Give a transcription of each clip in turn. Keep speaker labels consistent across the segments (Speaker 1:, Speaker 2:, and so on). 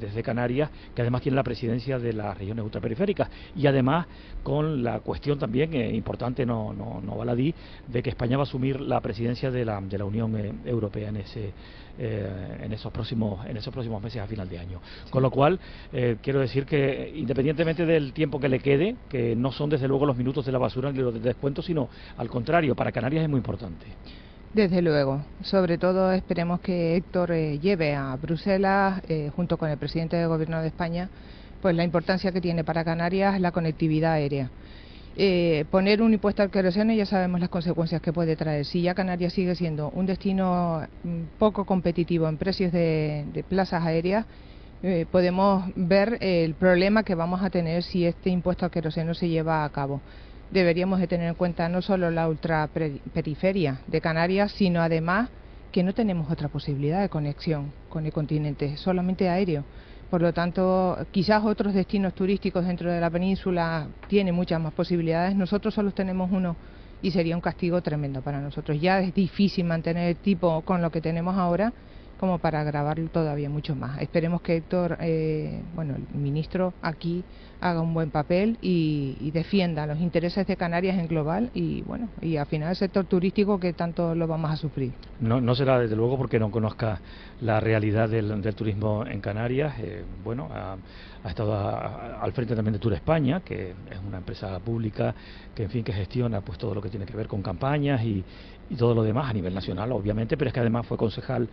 Speaker 1: desde Canarias, que además tiene la presidencia de las regiones ultraperiféricas, y además con la cuestión también importante, no baladí, de que España va a asumir la presidencia de la Unión Europea en esos próximos meses a final de año. Sí. Con lo cual, quiero decir que independientemente del tiempo que le quede, que no son desde luego los minutos de la basura ni los de descuento, sino al contrario, para Canarias es muy importante.
Speaker 2: Desde luego, sobre todo esperemos que Héctor lleve a Bruselas, junto con el presidente del Gobierno de España, pues la importancia que tiene para Canarias la conectividad aérea. Poner un impuesto al queroseno ya sabemos las consecuencias que puede traer. Si ya Canarias sigue siendo un destino poco competitivo en precios de plazas aéreas, podemos ver el problema que vamos a tener si este impuesto al queroseno se lleva a cabo. Deberíamos de tener en cuenta no solo la ultraperiferia de Canarias, sino además que no tenemos otra posibilidad de conexión con el continente, solamente aéreo. Por lo tanto, quizás otros destinos turísticos dentro de la península tienen muchas más posibilidades. Nosotros solo tenemos uno y sería un castigo tremendo para nosotros. Ya es difícil mantener el tipo con lo que tenemos ahora, como para agravarlo todavía mucho más. Esperemos que Héctor, el ministro aquí haga un buen papel y defienda los intereses de Canarias en global y al final el sector turístico que tanto lo vamos a sufrir.
Speaker 1: No será desde luego porque no conozca la realidad del turismo en Canarias. Ha estado al frente también de Tour España, que es una empresa pública que gestiona pues todo lo que tiene que ver con campañas y todo lo demás a nivel nacional, obviamente, pero es que además fue concejal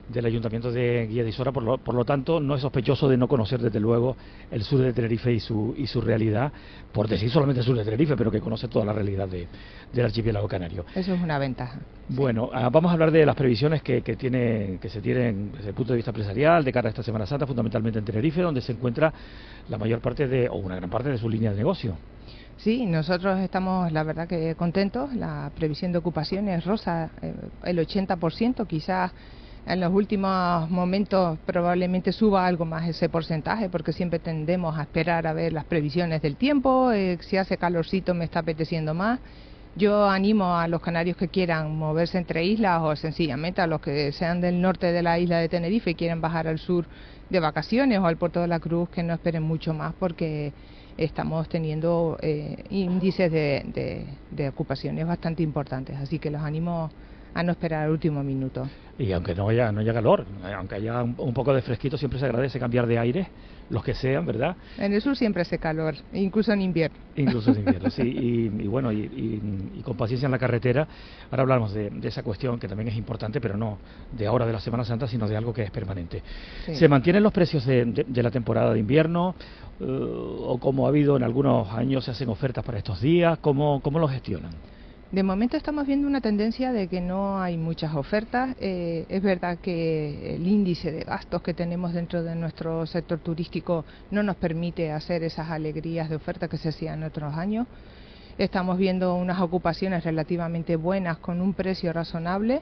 Speaker 1: del Ayuntamiento de Guía de Isora, por lo tanto no es sospechoso de no conocer desde luego el sur de Tenerife y su realidad, por decir solamente el sur de Tenerife, pero que conoce toda la realidad del archipiélago canario.
Speaker 2: Eso es una ventaja.
Speaker 1: Bueno, vamos a hablar de las previsiones que se tienen desde el punto de vista empresarial de cara a esta Semana Santa, fundamentalmente en Tenerife, donde se encuentra la mayor parte una gran parte de su línea de negocio.
Speaker 2: Sí, nosotros estamos, la verdad, que contentos. La previsión de ocupaciones roza el 80%, quizás en los últimos momentos probablemente suba algo más ese porcentaje, porque siempre tendemos a esperar a ver las previsiones del tiempo. Si hace calorcito me está apeteciendo más. Yo animo a los canarios que quieran moverse entre islas o sencillamente a los que sean del norte de la isla de Tenerife y quieren bajar al sur de vacaciones o al Puerto de la Cruz, que no esperen mucho más, porque estamos teniendo índices de ocupaciones bastante importantes, así que los animo a no esperar al último minuto.
Speaker 1: Y aunque no haya calor, aunque haya un poco de fresquito, siempre se agradece cambiar de aire, los que sean, ¿verdad?
Speaker 2: En el sur siempre hace calor, incluso en invierno.
Speaker 1: Incluso en invierno, sí. Y con paciencia en la carretera. Ahora hablamos de esa cuestión que también es importante, pero no de ahora de la Semana Santa, sino de algo que es permanente. Sí. ¿Se mantienen los precios de la temporada de invierno? ¿O como ha habido en algunos años, se hacen ofertas para estos días? ¿Cómo lo gestionan?
Speaker 2: De momento estamos viendo una tendencia de que no hay muchas ofertas. Es verdad que el índice de gastos que tenemos dentro de nuestro sector turístico no nos permite hacer esas alegrías de oferta que se hacían en otros años. Estamos viendo unas ocupaciones relativamente buenas con un precio razonable.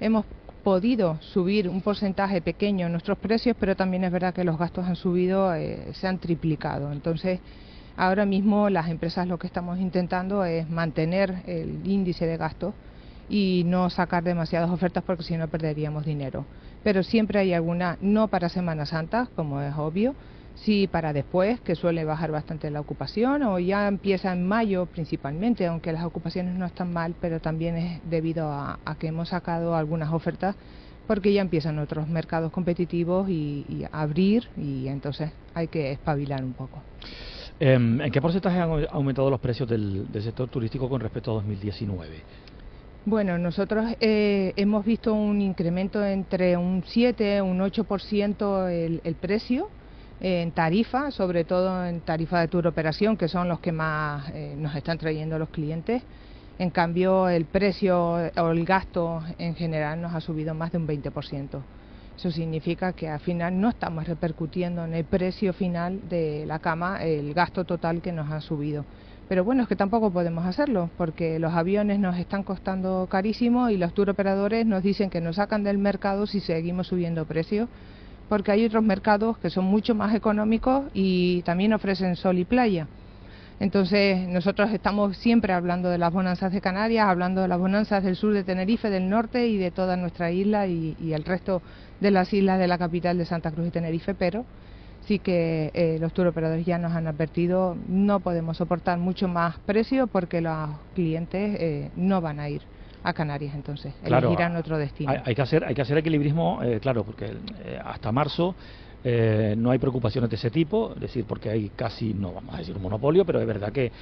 Speaker 2: Hemos podido subir un porcentaje pequeño en nuestros precios, pero también es verdad que los gastos han subido, se han triplicado. Entonces, ahora mismo las empresas lo que estamos intentando es mantener el índice de gastos y no sacar demasiadas ofertas, porque si no perderíamos dinero. Pero siempre hay alguna, no para Semana Santa, como es obvio, sí para después, que suele bajar bastante la ocupación, o ya empieza en mayo principalmente, aunque las ocupaciones no están mal, pero también es debido a que hemos sacado algunas ofertas, porque ya empiezan otros mercados competitivos y a abrir, y entonces hay que espabilar un poco.
Speaker 1: ¿En qué porcentaje han aumentado los precios del sector turístico con respecto a 2019?
Speaker 2: Bueno, nosotros hemos visto un incremento entre un 7 y un 8% el precio en tarifa, sobre todo en tarifa de tour operación, que son los que más nos están trayendo los clientes. En cambio, el precio o el gasto en general nos ha subido más de un 20%. Eso significa que al final no estamos repercutiendo en el precio final de la cama el gasto total que nos ha subido. Pero bueno, es que tampoco podemos hacerlo, porque los aviones nos están costando carísimo y los tour operadores nos dicen que nos sacan del mercado si seguimos subiendo precios, porque hay otros mercados que son mucho más económicos y también ofrecen sol y playa. Entonces nosotros estamos siempre hablando de las bonanzas de Canarias, hablando de las bonanzas del sur de Tenerife, del norte y de toda nuestra isla y el resto de las islas de la capital de Santa Cruz y Tenerife, pero sí que los turoperadores ya nos han advertido, no podemos soportar mucho más precio porque los clientes no van a ir a Canarias, entonces
Speaker 1: claro,
Speaker 2: elegirán otro destino.
Speaker 1: Hay que hacer equilibrismo, claro, porque hasta marzo no hay preocupaciones de ese tipo, es decir, porque hay casi, no vamos a decir un monopolio, pero es verdad que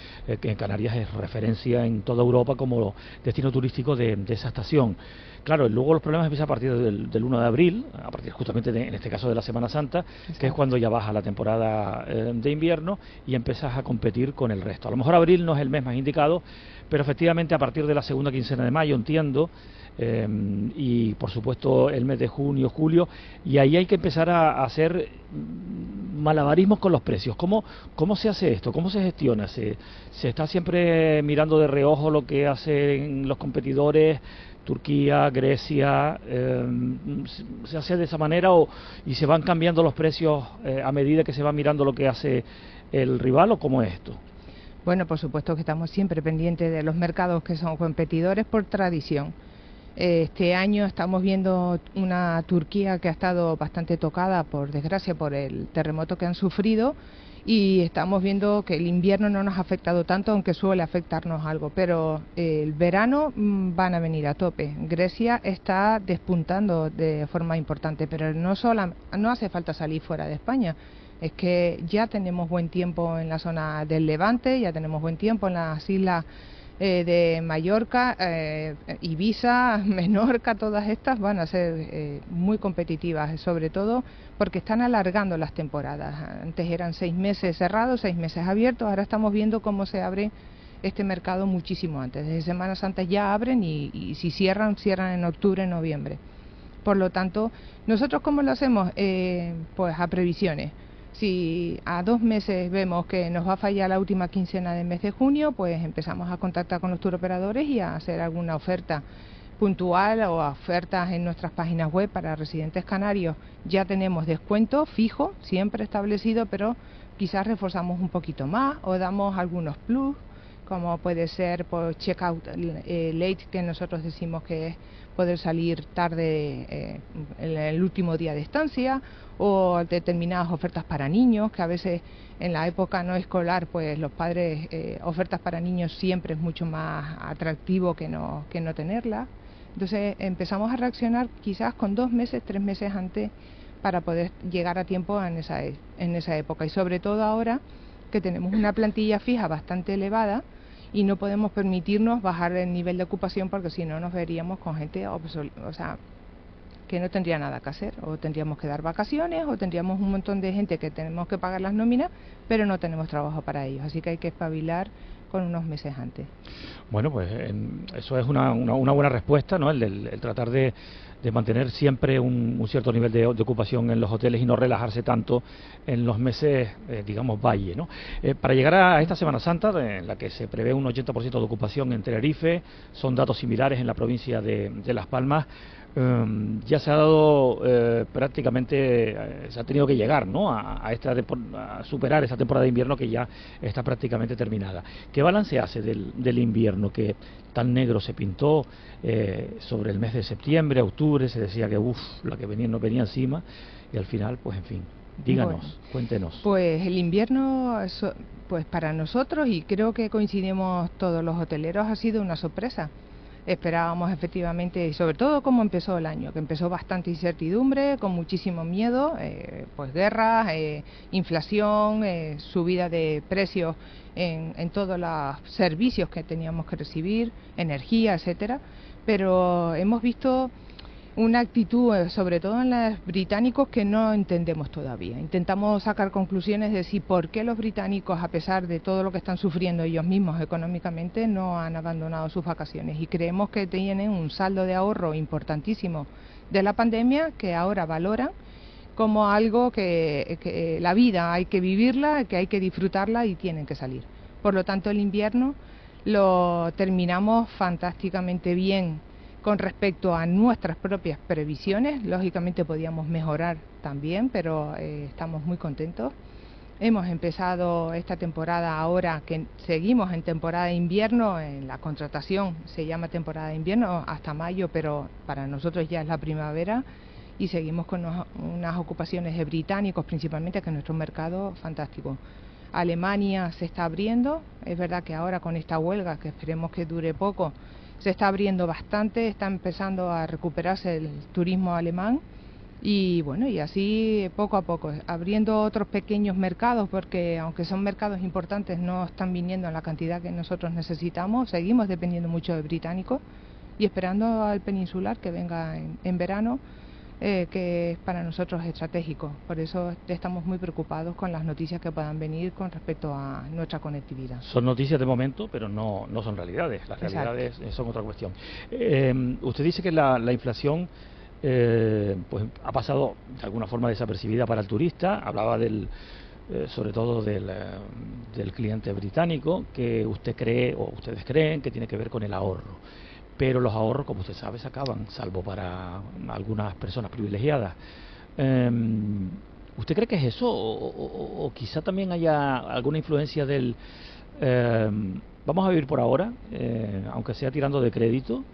Speaker 1: Canarias es referencia en toda Europa como destino turístico de esa estación. Claro, luego los problemas empiezan a partir del 1 de abril, a partir justamente en este caso de la Semana Santa, exacto, que es cuando ya baja la temporada de invierno y empiezas a competir con el resto. A lo mejor abril no es el mes más indicado, pero efectivamente a partir de la segunda quincena de mayo, entiendo, y por supuesto el mes de junio, julio, y ahí hay que empezar a hacer malabarismos con los precios. ¿Cómo se hace esto? ¿Cómo se gestiona? ¿Se está siempre mirando de reojo lo que hacen los competidores? Turquía, Grecia, se hace de esa manera y se van cambiando los precios a medida que se va mirando lo que hace el rival, o cómo es esto?
Speaker 2: Bueno, por supuesto que estamos siempre pendientes de los mercados que son competidores por tradición. Este año estamos viendo una Turquía que ha estado bastante tocada, por desgracia, por el terremoto que han sufrido, y estamos viendo que el invierno no nos ha afectado tanto, aunque suele afectarnos algo, pero el verano van a venir a tope. Grecia está despuntando de forma importante, pero no hace falta salir fuera de España. Es que ya tenemos buen tiempo en la zona del Levante, ya tenemos buen tiempo en las islas de Mallorca, Ibiza, Menorca, todas estas van a ser muy competitivas, sobre todo porque están alargando las temporadas. Antes eran 6 meses cerrados, 6 meses abiertos, ahora estamos viendo cómo se abre este mercado muchísimo antes. Desde Semana Santa ya abren y si cierran en octubre, noviembre. Por lo tanto, ¿nosotros cómo lo hacemos? Pues a previsiones. Si a 2 meses vemos que nos va a fallar la última quincena del mes de junio, pues empezamos a contactar con los turoperadores y a hacer alguna oferta puntual o ofertas en nuestras páginas web para residentes canarios. Ya tenemos descuento fijo, siempre establecido, pero quizás reforzamos un poquito más o damos algunos plus, como puede ser por check-out late, que nosotros decimos que es poder salir tarde el último día de estancia, o determinadas ofertas para niños, que a veces en la época no escolar, pues los padres, ofertas para niños siempre es mucho más atractivo que no tenerla. Entonces empezamos a reaccionar quizás con 2 meses, 3 meses antes, para poder llegar a tiempo en esa época, y sobre todo ahora que tenemos una plantilla fija bastante elevada y no podemos permitirnos bajar el nivel de ocupación, porque si no nos veríamos con gente que no tendría nada que hacer, o tendríamos que dar vacaciones, o tendríamos un montón de gente que tenemos que pagar las nóminas, pero no tenemos trabajo para ellos, así que hay que espabilar con unos meses antes.
Speaker 1: Bueno, pues eso es una buena respuesta, ¿no? El tratar de mantener siempre un cierto nivel de ocupación en los hoteles y no relajarse tanto en los meses, digamos, valle, ¿no? Para llegar a esta Semana Santa, en la que se prevé un 80% de ocupación en Tenerife, son datos similares en la provincia de Las Palmas. Ya se ha dado prácticamente, se ha tenido que llegar, ¿no?, a superar esa temporada de invierno que ya está prácticamente terminada. ¿Qué balance hace del invierno que tan negro se pintó sobre el mes de septiembre, octubre? Se decía que la que venía no venía encima, y al final, pues en fin, díganos, bueno, cuéntenos.
Speaker 2: Pues el invierno, pues para nosotros, y creo que coincidimos todos los hoteleros, ha sido una sorpresa. Esperábamos efectivamente, y sobre todo cómo empezó el año, que empezó bastante incertidumbre, con muchísimo miedo, pues guerras, inflación, subida de precios en todos los servicios que teníamos que recibir, energía, etcétera. Pero hemos visto una actitud, sobre todo en los británicos, que no entendemos todavía. Intentamos sacar conclusiones de si por qué los británicos, a pesar de todo lo que están sufriendo ellos mismos económicamente, no han abandonado sus vacaciones, y creemos que tienen un saldo de ahorro importantísimo de la pandemia, que ahora valoran como algo que la vida hay que vivirla, que hay que disfrutarla y tienen que salir. Por lo tanto, el invierno lo terminamos fantásticamente bien con respecto a nuestras propias previsiones. Lógicamente podíamos mejorar también, pero estamos muy contentos. Hemos empezado esta temporada, ahora que seguimos en temporada de invierno, en la contratación se llama temporada de invierno hasta mayo, pero para nosotros ya es la primavera, y seguimos con unas ocupaciones de británicos principalmente, que es nuestro mercado fantástico. Alemania se está abriendo, es verdad que ahora con esta huelga, que esperemos que dure poco, se está abriendo bastante, está empezando a recuperarse el turismo alemán y bueno, y así poco a poco, abriendo otros pequeños mercados, porque aunque son mercados importantes no están viniendo en la cantidad que nosotros necesitamos, seguimos dependiendo mucho de británicos y esperando al peninsular que venga en verano, que es para nosotros estratégico. Por eso estamos muy preocupados con las noticias que puedan venir con respecto a nuestra conectividad.
Speaker 1: Son noticias de momento, pero no son realidades. Las realidades son otra cuestión. Usted dice que la inflación pues ha pasado de alguna forma desapercibida para el turista. Hablaba sobre todo del cliente británico, que usted cree, o ustedes creen, que tiene que ver con el ahorro. Pero los ahorros, como usted sabe, se acaban, salvo para algunas personas privilegiadas. ¿Usted cree que es eso? ¿O quizá también haya alguna influencia del vamos a vivir por ahora, aunque sea tirando de crédito,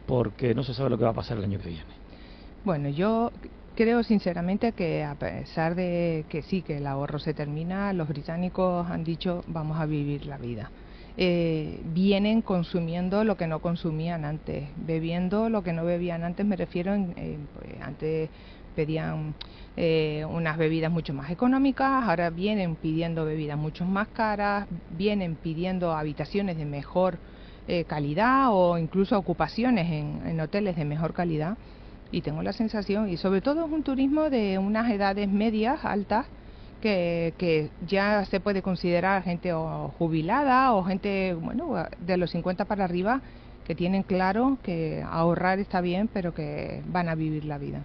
Speaker 1: porque no se sabe lo que va a pasar el año que viene?
Speaker 2: Bueno, yo creo sinceramente que a pesar de que sí, que el ahorro se termina, los británicos han dicho vamos a vivir la vida. Vienen consumiendo lo que no consumían antes, bebiendo lo que no bebían antes, me refiero, pues antes pedían unas bebidas mucho más económicas, ahora vienen pidiendo bebidas mucho más caras, vienen pidiendo habitaciones de mejor calidad o incluso ocupaciones en hoteles de mejor calidad, y tengo la sensación, y sobre todo es un turismo de unas edades medias, altas, que ya se puede considerar gente o jubilada o gente, bueno, de los 50 para arriba, que tienen claro que ahorrar está bien, pero que van a vivir la vida.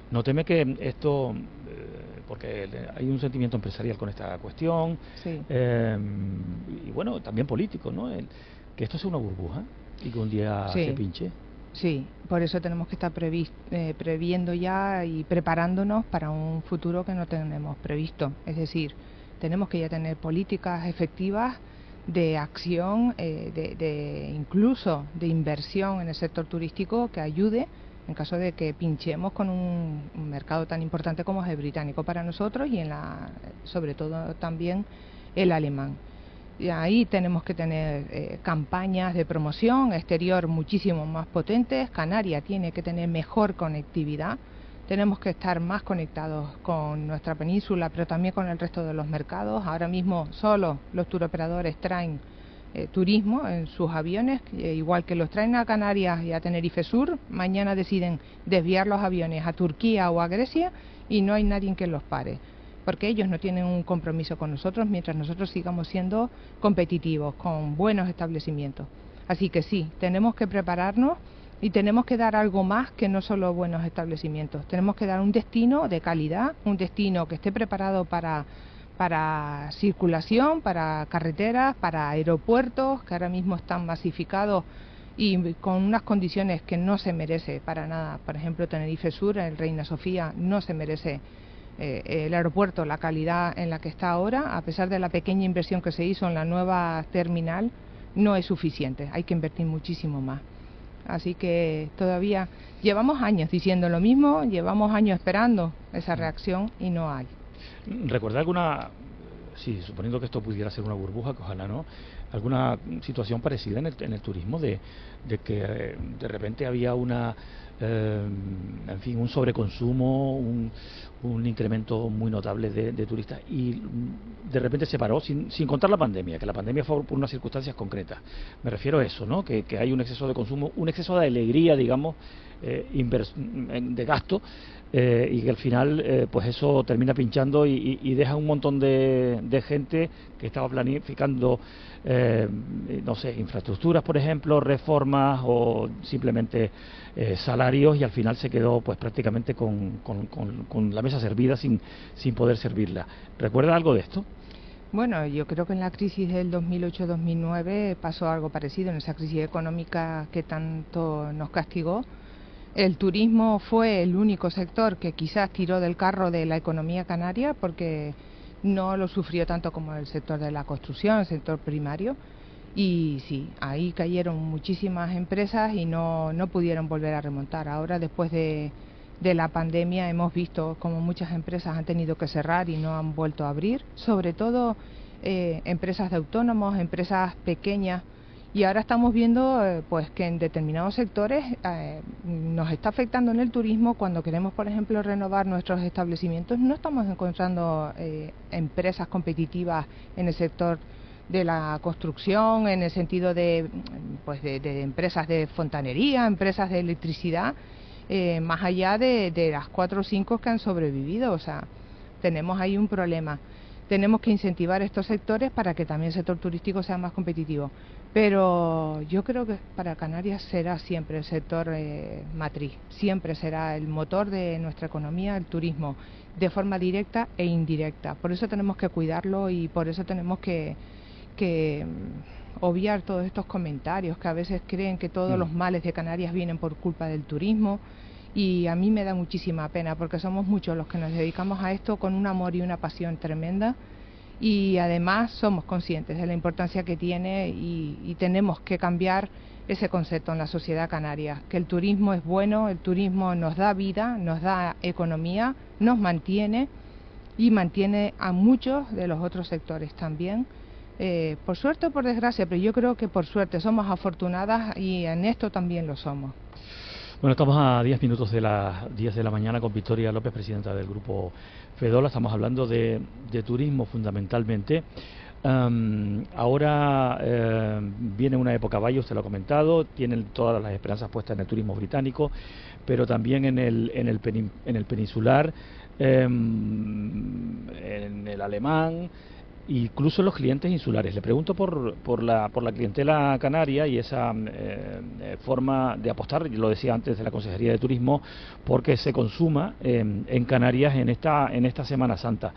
Speaker 1: ¿No teme que esto, porque hay un sentimiento empresarial con esta cuestión,
Speaker 2: sí,
Speaker 1: y bueno, también político, ¿no? Que esto sea una burbuja y que un día
Speaker 2: sí,
Speaker 1: se pinche?
Speaker 2: Sí, por eso tenemos que estar previendo ya y preparándonos para un futuro que no tenemos previsto. Es decir, tenemos que ya tener políticas efectivas de acción, incluso de inversión en el sector turístico que ayude en caso de que pinchemos con un mercado tan importante como es el británico para nosotros y sobre todo también el alemán. Y ahí tenemos que tener campañas de promoción exterior muchísimo más potentes. Canarias tiene que tener mejor conectividad. Tenemos que estar más conectados con nuestra península, pero también con el resto de los mercados. Ahora mismo solo los turoperadores traen turismo en sus aviones, igual que los traen a Canarias y a Tenerife Sur. Mañana deciden desviar los aviones a Turquía o a Grecia y no hay nadie que los pare, porque ellos no tienen un compromiso con nosotros mientras nosotros sigamos siendo competitivos, con buenos establecimientos. Así que sí, tenemos que prepararnos y tenemos que dar algo más que no solo buenos establecimientos. Tenemos que dar un destino de calidad, un destino que esté preparado para circulación, para carreteras, para aeropuertos, que ahora mismo están masificados y con unas condiciones que no se merece para nada. Por ejemplo, Tenerife Sur, el Reina Sofía, no se merece el aeropuerto, la calidad en la que está ahora, a pesar de la pequeña inversión que se hizo en la nueva terminal, no es suficiente, hay que invertir muchísimo más. Así que todavía llevamos años diciendo lo mismo, llevamos años esperando esa reacción y no hay.
Speaker 1: ¿Recuerda alguna, sí, suponiendo que esto pudiera ser una burbuja, que ojalá no, alguna situación parecida en el turismo, de que de repente había en fin, un sobreconsumo, un incremento muy notable de turistas y de repente se paró sin contar la pandemia, que la pandemia fue por unas circunstancias concretas? Me refiero a eso, ¿no? Que hay un exceso de consumo, un exceso de alegría, digamos, de gasto, y que al final pues eso termina pinchando y deja un montón de gente que estaba planificando no sé, infraestructuras, por ejemplo, reformas o simplemente salarios, y al final se quedó pues prácticamente con la mesa servida sin poder servirla. ¿Recuerda algo de esto?
Speaker 2: Bueno, yo creo que en la crisis del 2008-2009 pasó algo parecido, en esa crisis económica que tanto nos castigó. El turismo fue el único sector que quizás tiró del carro de la economía canaria, porque no lo sufrió tanto como el sector de la construcción, el sector primario. Y sí, ahí cayeron muchísimas empresas y no pudieron volver a remontar. Ahora, después de de la pandemia hemos visto como muchas empresas han tenido que cerrar y no han vuelto a abrir, sobre todo empresas de autónomos, empresas pequeñas, y ahora estamos viendo pues que en determinados sectores nos está afectando en el turismo. Cuando queremos, por ejemplo, renovar nuestros establecimientos, no estamos encontrando empresas competitivas en el sector de la construcción, en el sentido de empresas de fontanería, empresas de electricidad, más allá de las 4 o 5 que han sobrevivido. O sea, tenemos ahí un problema. Tenemos que incentivar estos sectores para que también el sector turístico sea más competitivo. Pero yo creo que para Canarias será siempre el sector matriz, siempre será el motor de nuestra economía, el turismo, de forma directa e indirecta. Por eso tenemos que cuidarlo y por eso tenemos que obviar todos estos comentarios que a veces creen que todos los males de Canarias vienen por culpa del turismo. Y a mí me da muchísima pena porque somos muchos los que nos dedicamos a esto con un amor y una pasión tremenda, y además somos conscientes de la importancia que tiene y tenemos que cambiar ese concepto en la sociedad canaria, que el turismo es bueno, el turismo nos da vida, nos da economía, nos mantiene y mantiene a muchos de los otros sectores también. Por suerte o por desgracia, pero yo creo que por suerte somos afortunadas y en esto también lo somos.
Speaker 1: Bueno, estamos a 10 minutos de las 10 de la mañana con Victoria López, presidenta del Grupo Fedola. Estamos hablando de turismo fundamentalmente. Ahora viene una época valle, usted lo ha comentado, tienen todas las esperanzas puestas en el turismo británico, pero también en el peninsular, en el alemán, incluso los clientes insulares. Le pregunto por la clientela canaria y esa forma de apostar, lo decía antes, de la Consejería de Turismo, porque se consuma en Canarias en esta Semana Santa.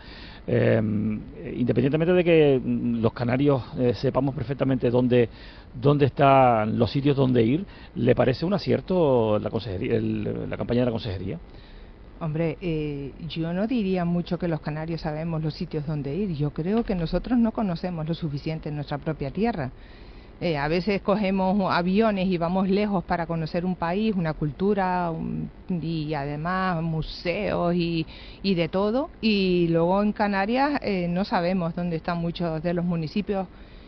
Speaker 1: Independientemente de que los canarios sepamos perfectamente dónde están los sitios donde ir, ¿le parece un acierto la campaña de la Consejería?
Speaker 2: Hombre, yo no diría mucho que los canarios sabemos los sitios donde ir. Yo creo que nosotros no conocemos lo suficiente en nuestra propia tierra. A veces cogemos aviones y vamos lejos para conocer un país, una cultura y además museos y de todo. Y luego en Canarias no sabemos dónde están muchos de los municipios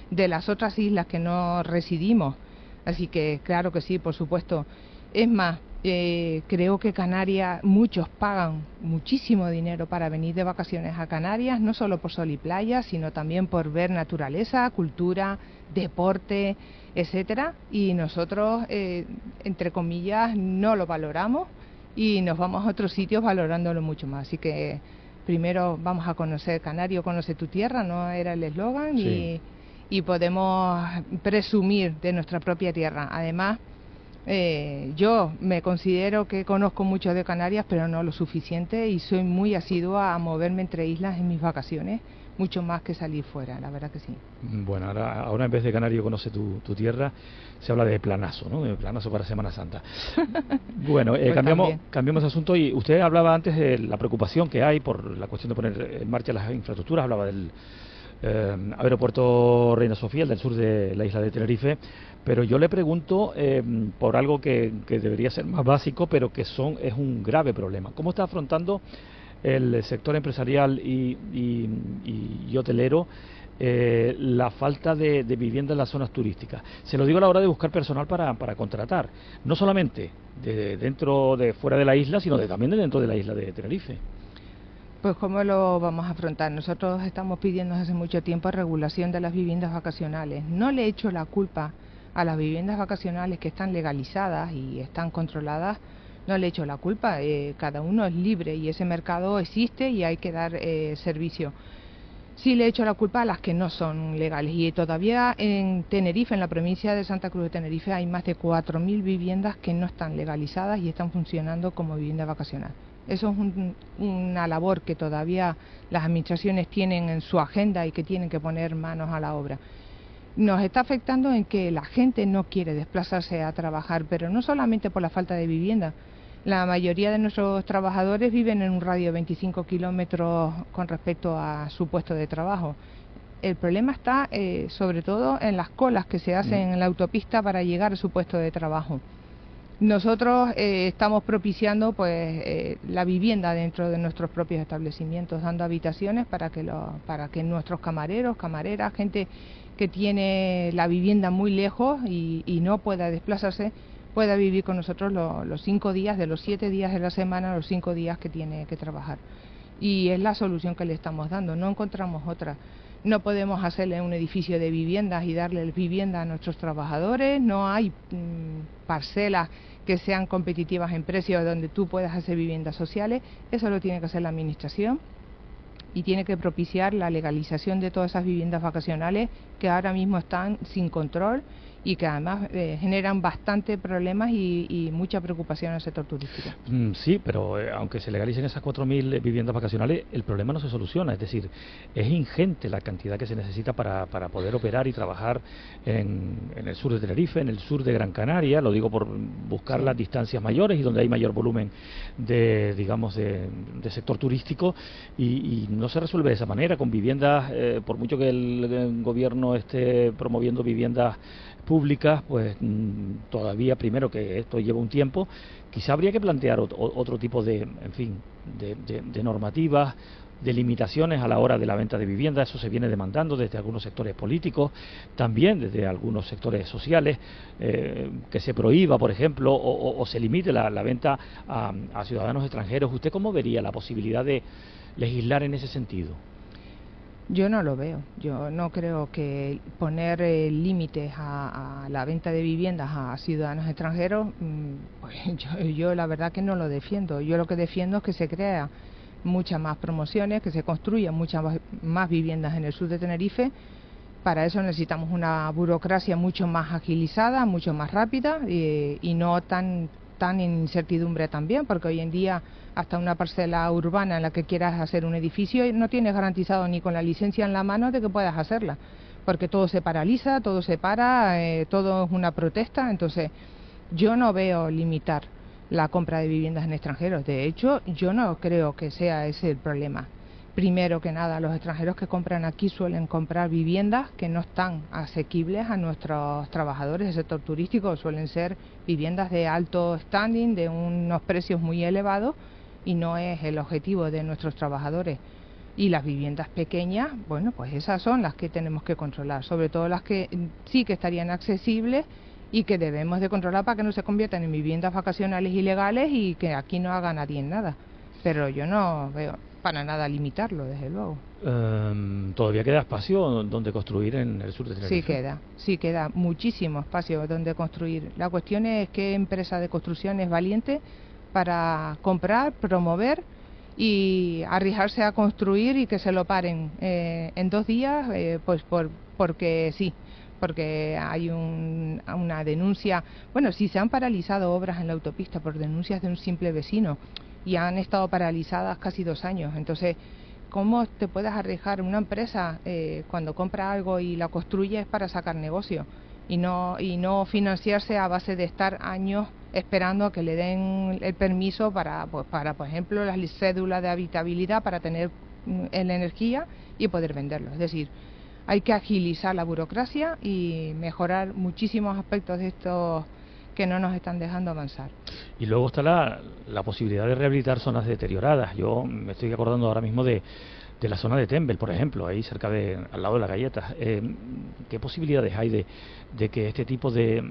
Speaker 2: de las otras islas que no residimos. Así que claro que sí, por supuesto. Es más, creo que Canarias, muchos pagan muchísimo dinero para venir de vacaciones a Canarias, no solo por sol y playa, sino también por ver naturaleza, cultura, deporte, etcétera. Y nosotros, entre comillas, no lo valoramos y nos vamos a otros sitios valorándolo mucho más. Así que primero vamos a conocer Canario, conoce tu tierra, no era el eslogan, sí. Y podemos presumir de nuestra propia tierra. Además, yo me considero que conozco mucho de Canarias, pero no lo suficiente, y soy muy asidua a moverme entre islas en mis vacaciones, mucho más que salir fuera, la verdad que sí.
Speaker 1: Bueno, ahora en vez de Canario conoce tu tierra, se habla de planazo, ¿no? De planazo para Semana Santa. Bueno, pues cambiamos de asunto, y usted hablaba antes de la preocupación que hay por la cuestión de poner en marcha las infraestructuras, hablaba del aeropuerto Reina Sofía, el del sur de la isla de Tenerife, pero yo le pregunto por algo que debería ser más básico, pero que es un grave problema. ¿Cómo está afrontando el sector empresarial y hotelero la falta de vivienda en las zonas turísticas? Se lo digo a la hora de buscar personal para contratar, no solamente fuera de la isla, sino también dentro de la isla de Tenerife.
Speaker 2: Pues ¿cómo lo vamos a afrontar? Nosotros estamos pidiendo hace mucho tiempo regulación de las viviendas vacacionales. No le echo la culpa a las viviendas vacacionales que están legalizadas y están controladas, no le echo la culpa. Cada uno es libre y ese mercado existe y hay que dar servicio. Sí le echo la culpa a las que no son legales, y todavía en Tenerife, en la provincia de Santa Cruz de Tenerife, hay más de 4.000 viviendas que no están legalizadas y están funcionando como vivienda vacacional. Eso es una labor que todavía las administraciones tienen en su agenda y que tienen que poner manos a la obra. Nos está afectando en que la gente no quiere desplazarse a trabajar, pero no solamente por la falta de vivienda. La mayoría de nuestros trabajadores viven en un radio de 25 kilómetros con respecto a su puesto de trabajo. El problema está sobre todo en las colas que se hacen en la autopista para llegar a su puesto de trabajo. Nosotros estamos propiciando pues la vivienda dentro de nuestros propios establecimientos, dando habitaciones para que nuestros camareros, camareras, gente que tiene la vivienda muy lejos y no pueda desplazarse, pueda vivir con nosotros los 5 días, de los 7 días de la semana, los 5 días que tiene que trabajar. Y es la solución que le estamos dando, no encontramos otra. No podemos hacerle un edificio de viviendas y darle vivienda a nuestros trabajadores, no hay parcelas que sean competitivas en precios donde tú puedas hacer viviendas sociales, eso lo tiene que hacer la Administración y tiene que propiciar la legalización de todas esas viviendas vacacionales que ahora mismo están sin control y que además generan bastante problemas y mucha preocupación en el sector turístico.
Speaker 1: Sí, pero aunque se legalicen esas 4.000 viviendas vacacionales, el problema no se soluciona. Es decir, es ingente la cantidad que se necesita para poder operar y trabajar en el sur de Tenerife, en el sur de Gran Canaria. Lo digo por buscar las distancias mayores y donde hay mayor volumen de, digamos, de sector turístico y no se resuelve de esa manera, con viviendas, por mucho que el gobierno esté promoviendo viviendas públicas, pues todavía, primero que esto lleva un tiempo, quizá habría que plantear otro tipo de, en fin, de normativas, de limitaciones a la hora de la venta de viviendas. Eso se viene demandando desde algunos sectores políticos, también desde algunos sectores sociales, que se prohíba, por ejemplo, o se limite la venta a ciudadanos extranjeros. ¿Usted cómo vería la posibilidad de legislar en ese sentido?
Speaker 2: Yo no lo veo. Yo no creo que poner límites a la venta de viviendas a ciudadanos extranjeros, pues yo la verdad que no lo defiendo. Yo lo que defiendo es que se crea muchas más promociones, que se construyan muchas más viviendas en el sur de Tenerife. Para eso necesitamos una burocracia mucho más agilizada, mucho más rápida y no tan en incertidumbre también, porque hoy en día hasta una parcela urbana en la que quieras hacer un edificio no tienes garantizado ni con la licencia en la mano de que puedas hacerla, porque todo se paraliza, todo se para, todo es una protesta. Entonces yo no veo limitar la compra de viviendas en extranjeros. De hecho, yo no creo que sea ese el problema. Primero que nada, los extranjeros que compran aquí suelen comprar viviendas que no están asequibles a nuestros trabajadores del sector turístico, suelen ser viviendas de alto standing, de unos precios muy elevados, y no es el objetivo de nuestros trabajadores. Y las viviendas pequeñas, bueno, pues esas son las que tenemos que controlar, sobre todo las que sí que estarían accesibles y que debemos de controlar para que no se conviertan en viviendas vacacionales ilegales y que aquí no haga nadie nada. Pero yo no veo para nada limitarlo, desde luego.
Speaker 1: ¿Todavía queda espacio donde construir en el sur de Tenerife?
Speaker 2: Sí queda muchísimo espacio donde construir. La cuestión es qué empresa de construcción es valiente para comprar, promover y arriesgarse a construir y que se lo paren en 2 días, pues porque sí. Porque hay una denuncia. Bueno, si se han paralizado obras en la autopista por denuncias de un simple vecino y han estado paralizadas casi 2 años. Entonces, ¿cómo te puedes arriesgar una empresa cuando compra algo y la construye para sacar negocio y no financiarse a base de estar años esperando a que le den el permiso para por ejemplo, las cédulas de habitabilidad para tener la energía y poder venderlo? Es decir, hay que agilizar la burocracia y mejorar muchísimos aspectos de estos que no nos están dejando avanzar.
Speaker 1: Y luego está la posibilidad de rehabilitar zonas deterioradas. Yo me estoy acordando ahora mismo de la zona de Tembel, por ejemplo, ahí cerca al lado de las Galletas. ¿Qué posibilidades hay de que este tipo de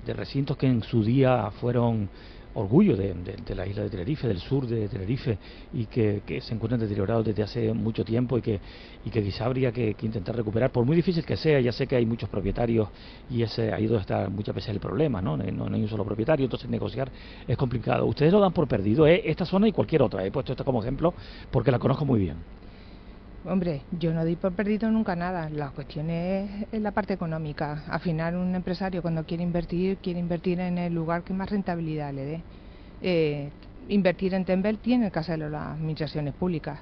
Speaker 1: recintos que en su día fueron orgullo de la isla de Tenerife, del sur de Tenerife, y que se encuentran deteriorados desde hace mucho tiempo y que quizá habría que intentar recuperar, por muy difícil que sea? Ya sé que hay muchos propietarios y ese ha ido a estar muchas veces el problema, ¿no? No hay un solo propietario, entonces negociar es complicado. Ustedes lo dan por perdido, esta zona y cualquier otra. He puesto esta como ejemplo porque la conozco muy bien.
Speaker 2: Hombre, yo no doy por perdido nunca nada. La cuestión es la parte económica. Al final, un empresario cuando quiere invertir en el lugar que más rentabilidad le dé. Invertir en Tembel tiene que hacerlo las administraciones públicas.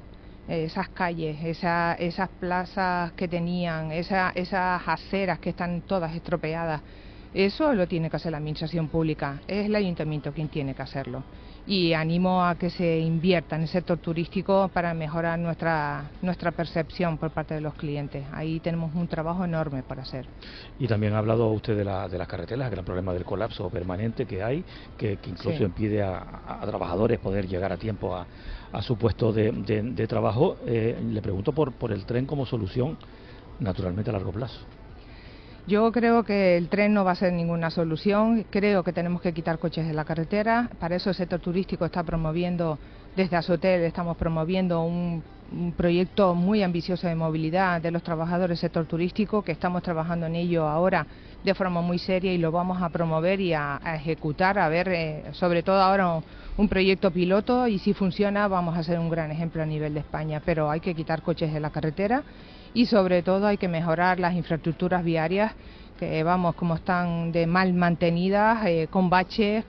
Speaker 2: Esas calles, esas plazas que tenían, esas aceras que están todas estropeadas, Eso lo tiene que hacer la administración pública, es el ayuntamiento quien tiene que hacerlo. Y animo a que se invierta en el sector turístico para mejorar nuestra percepción por parte de los clientes. Ahí tenemos un trabajo enorme por hacer.
Speaker 1: Y también ha hablado usted de las carreteras, el gran problema del colapso permanente que hay, que incluso impide a trabajadores poder llegar a tiempo a su puesto de trabajo. Le pregunto por el tren como solución, naturalmente a largo plazo.
Speaker 2: Yo creo que el tren no va a ser ninguna solución, creo que tenemos que quitar coches de la carretera, para eso el sector turístico está promoviendo, desde Azotel estamos promoviendo un proyecto muy ambicioso de movilidad de los trabajadores del sector turístico, que estamos trabajando en ello ahora de forma muy seria y lo vamos a promover y a ejecutar, a ver, sobre todo ahora un proyecto piloto, y si funciona vamos a ser un gran ejemplo a nivel de España, pero hay que quitar coches de la carretera. Y sobre todo hay que mejorar las infraestructuras viarias, que vamos, como están de mal mantenidas, con baches,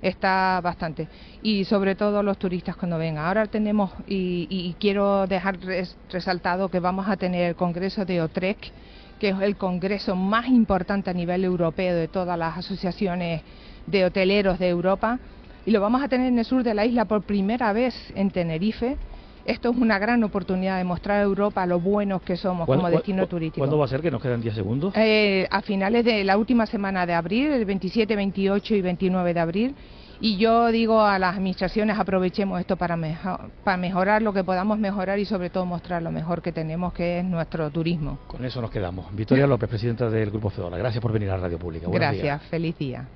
Speaker 2: está bastante. Y sobre todo los turistas cuando vengan. Ahora tenemos, y quiero dejar resaltado que vamos a tener el Congreso de OTREC, que es el congreso más importante a nivel europeo de todas las asociaciones de hoteleros de Europa, y lo vamos a tener en el sur de la isla por primera vez en Tenerife. Esto es una gran oportunidad de mostrar a Europa lo buenos que somos como destino turístico.
Speaker 1: ¿Cuándo va a ser? Que nos quedan 10 segundos.
Speaker 2: A finales de la última semana de abril, el 27, 28 y 29 de abril. Y yo digo a las administraciones, aprovechemos esto para mejorar lo que podamos mejorar y sobre todo mostrar lo mejor que tenemos, que es nuestro turismo.
Speaker 1: Con eso nos quedamos. Victoria López, presidenta del Grupo Feola. Gracias por venir a la Radio Pública.
Speaker 2: Gracias, feliz día.